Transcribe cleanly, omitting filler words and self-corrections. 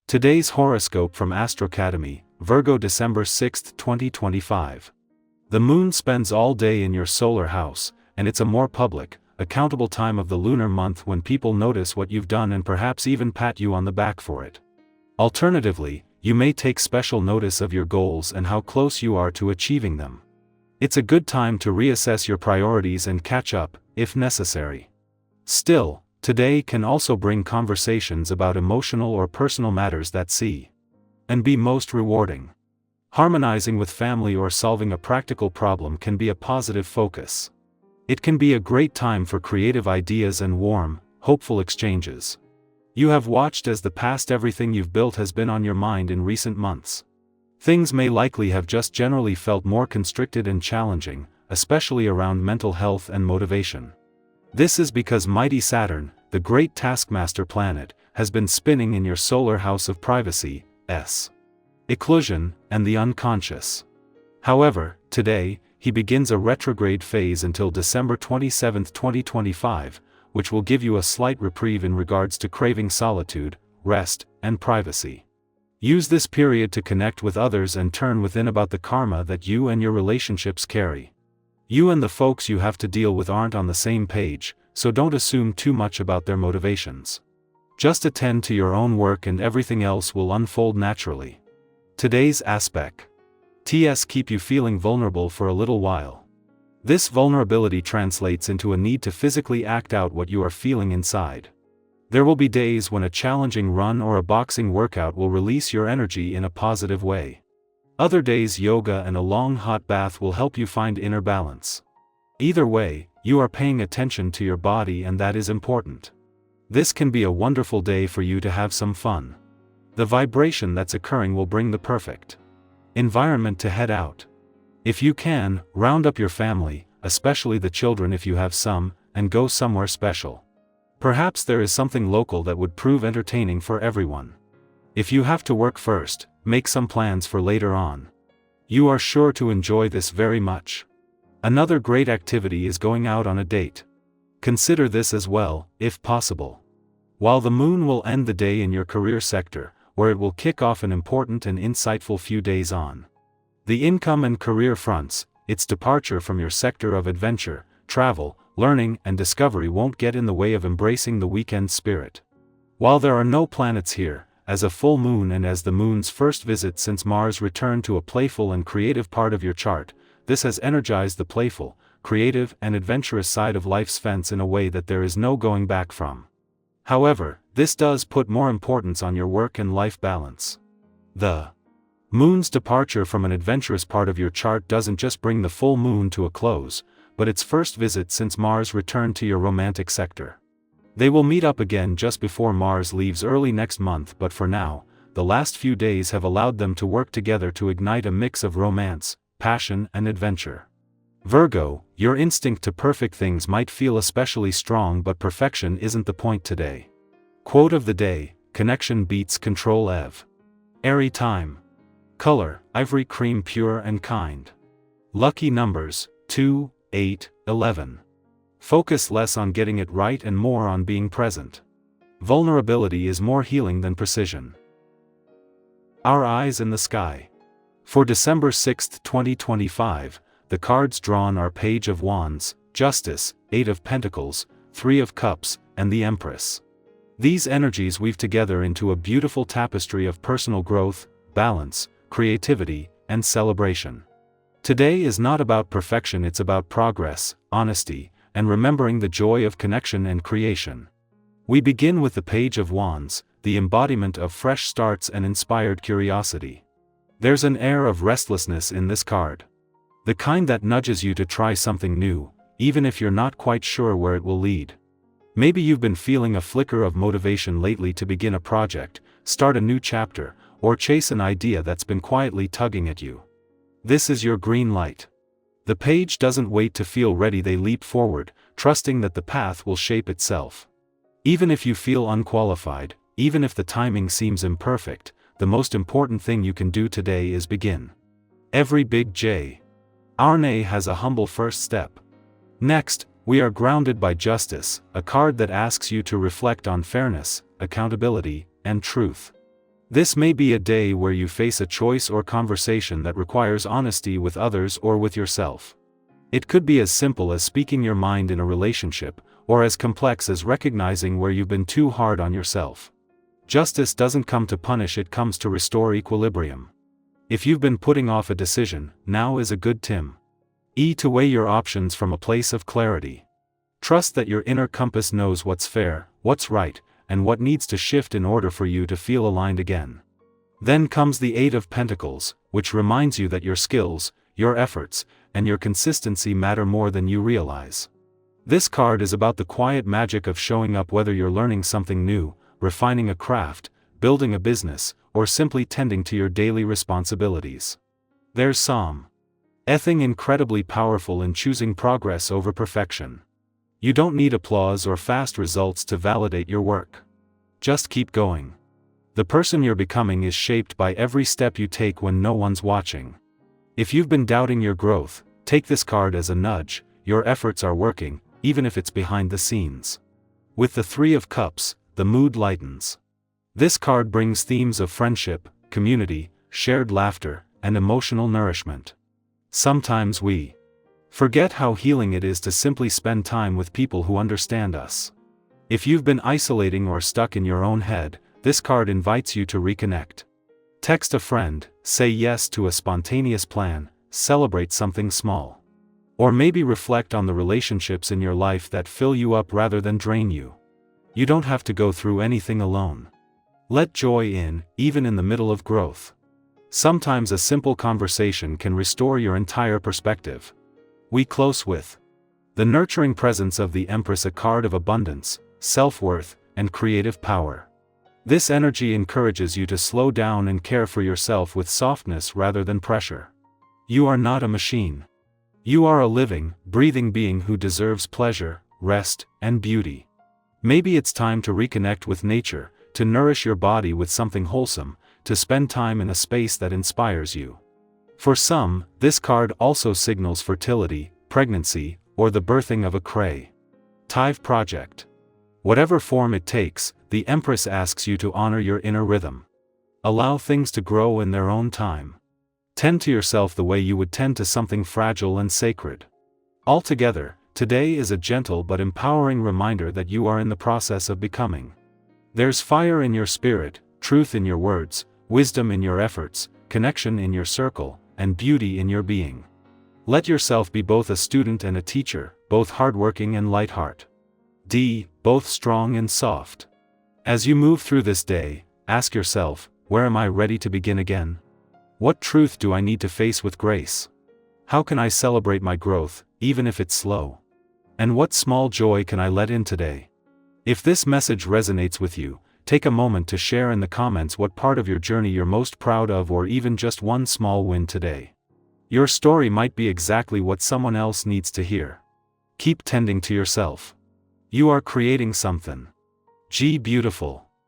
Today's horoscope from Academy, Virgo December 6, 2025. The moon spends all day in your solar house, and it's a more public, accountable time of the lunar month when people notice what you've done and perhaps even pat you on the back for it. Alternatively, you may take special notice of your goals and how close you are to achieving them. It's a good time to reassess your priorities and catch up, if necessary. Still, today can also bring conversations about emotional or personal matters that see and be most rewarding. Harmonizing with family or solving a practical problem can be a positive focus. It can be a great time for creative ideas and warm, hopeful exchanges. You have watched as the past everything you've built has been on your mind in recent months. Things may likely have just generally felt more constricted and challenging, especially around mental health and motivation. This is because mighty Saturn, the great taskmaster planet, has been spinning in your solar house of privacy, Eclosion, and the unconscious. However, today, he begins a retrograde phase until December 27, 2025, which will give you a slight reprieve in regards to craving solitude, rest, and privacy. Use this period to connect with others and turn within about the karma that you and your relationships carry. You and the folks you have to deal with aren't on the same page, so don't assume too much about their motivations. Just attend to your own work and everything else will unfold naturally. Today's aspect. Keep you feeling vulnerable for a little while. This vulnerability translates into a need to physically act out what you are feeling inside. There will be days when a challenging run or a boxing workout will release your energy in a positive way. Other days yoga and a long hot bath will help you find inner balance. Either way, you are paying attention to your body and that is important. This can be a wonderful day for you to have some fun. The vibration that's occurring will bring the perfect environment to head out. If you can, round up your family, especially the children if you have some, and go somewhere special. Perhaps there is something local that would prove entertaining for everyone. If you have to work first, make some plans for later on. You are sure to enjoy this very much. Another great activity is going out on a date. Consider this as well, if possible. While the moon will end the day in your career sector, where it will kick off an important and insightful few days on the income and career fronts, its departure from your sector of adventure, travel, learning, and discovery won't get in the way of embracing the weekend spirit. While there are no planets here, as a full moon and as the moon's first visit since Mars returned to a playful and creative part of your chart, this has energized the playful, creative, and adventurous side of life's fence in a way that there is no going back from. However, this does put more importance on your work and life balance. The moon's departure from an adventurous part of your chart doesn't just bring the full moon to a close, but its first visit since Mars returned to your romantic sector. They will meet up again just before Mars leaves early next month, but for now, the last few days have allowed them to work together to ignite a mix of romance, passion, and adventure. Virgo, your instinct to perfect things might feel especially strong, but perfection isn't the point today. Quote of the day: connection beats control. Airy time. Color: ivory cream, pure and kind. Lucky numbers: 2, 8, 11. Focus less on getting it right and more on being present. Vulnerability is more healing than precision. Our eyes in the sky. For December 6, 2025, the cards drawn are Page of Wands, Justice, 8 of Pentacles, 3 of Cups, and the Empress. These energies weave together into a beautiful tapestry of personal growth, balance, creativity, and celebration. Today is not about perfection, it's about progress, honesty, and remembering the joy of connection and creation. We begin with the Page of Wands, the embodiment of fresh starts and inspired curiosity. There's an air of restlessness in this card. The kind that nudges you to try something new, even if you're not quite sure where it will lead. Maybe you've been feeling a flicker of motivation lately to begin a project, start a new chapter, or chase an idea that's been quietly tugging at you. This is your green light. The page doesn't wait to feel ready, they leap forward, trusting that the path will shape itself. Even if you feel unqualified, even if the timing seems imperfect, the most important thing you can do today is begin. Every big J. Arne has a humble first step. Next, we are grounded by Justice, a card that asks you to reflect on fairness, accountability, and truth. This may be a day where you face a choice or conversation that requires honesty with others or with yourself. It could be as simple as speaking your mind in a relationship, or as complex as recognizing where you've been too hard on yourself. Justice doesn't come to punish, it comes to restore equilibrium. If you've been putting off a decision, now is a good time to weigh your options from a place of clarity. Trust that your inner compass knows what's fair, what's right, and what needs to shift in order for you to feel aligned again. Then comes the Eight of Pentacles, which reminds you that your skills, your efforts, and your consistency matter more than you realize. This card is about the quiet magic of showing up, whether you're learning something new, refining a craft, building a business, or simply tending to your daily responsibilities. There's something incredibly powerful in choosing progress over perfection. You don't need applause or fast results to validate your work. Just keep going. The person you're becoming is shaped by every step you take when no one's watching. If you've been doubting your growth, take this card as a nudge. Your efforts are working, even if it's behind the scenes. With the Three of Cups, the mood lightens. This card brings themes of friendship, community, shared laughter, and emotional nourishment. Sometimes we forget how healing it is to simply spend time with people who understand us. If you've been isolating or stuck in your own head, this card invites you to reconnect. Text a friend, say yes to a spontaneous plan, celebrate something small. Or maybe reflect on the relationships in your life that fill you up rather than drain you. You don't have to go through anything alone. Let joy in, even in the middle of growth. Sometimes a simple conversation can restore your entire perspective. We close with the nurturing presence of the Empress, a card of abundance, self-worth, and creative power. This energy encourages you to slow down and care for yourself with softness rather than pressure. You are not a machine. You are a living, breathing being who deserves pleasure, rest, and beauty. Maybe it's time to reconnect with nature, to nourish your body with something wholesome, to spend time in a space that inspires you. For some, this card also signals fertility, pregnancy, or the birthing of a creative project. Whatever form it takes, the Empress asks you to honor your inner rhythm. Allow things to grow in their own time. Tend to yourself the way you would tend to something fragile and sacred. Altogether, today is a gentle but empowering reminder that you are in the process of becoming. There's fire in your spirit, truth in your words, wisdom in your efforts, connection in your circle, and beauty in your being. Let yourself be both a student and a teacher, both hardworking and light-hearted. Both strong and soft. As you move through this day, ask yourself, where am I ready to begin again? What truth do I need to face with grace? How can I celebrate my growth, even if it's slow? And what small joy can I let in today? If this message resonates with you, take a moment to share in the comments what part of your journey you're most proud of, or even just one small win today. Your story might be exactly what someone else needs to hear. Keep tending to yourself. You are creating something beautiful.